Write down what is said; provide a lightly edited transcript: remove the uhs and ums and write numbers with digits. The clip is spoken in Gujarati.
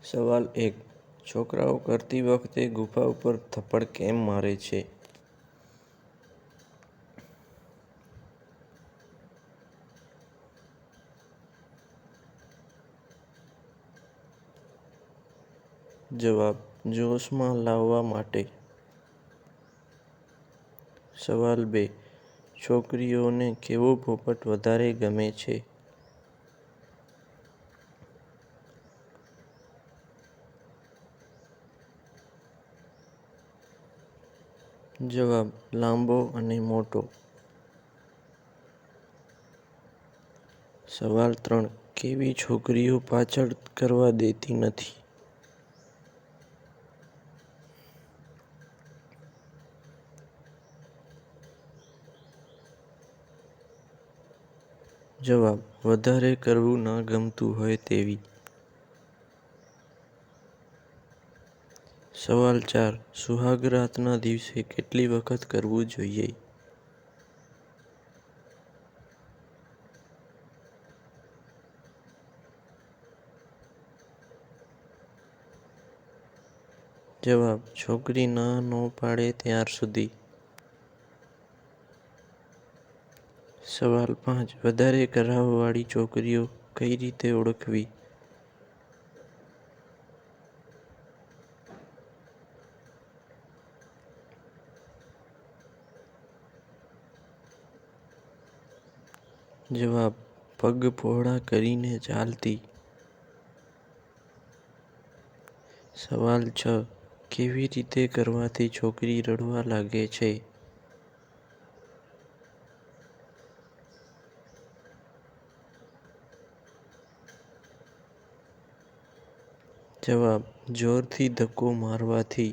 સવાલ 1. છોકરાઓ કરતી વખતે ગુફા ઉપર થપ્પડ કેમ મારે છે? જવાબ: જોશમાં લાવવા માટે. સવાલ 2. છોકરીઓને કેવો પોપટ વધારે ગમે છે? જવાબ: લાંબો અને મોટો. સવાલ 3. કેવી છોકરીઓ પાછળ કરવા દેતી નથી? જવાબ: વધારે કરવું ન ગમતું હોય તેવી. સવાલ 4. સુહાગરાતના દિવસે કેટલી વખત કરવું જોઈએ? જવાબ: છોકરી ના ન પાડે ત્યાર સુધી. સવાલ 5. વધારે કરાવવાળી છોકરીઓ કઈ રીતે ઓળખવી? જવાબ: પગ પહોળા કરીને ચાલતી. સવાલ 6. કેવી રીતે કરવાથી છોકરી રડવા લાગે છે? જવાબ: જોરથી ધક્કો મારવાથી.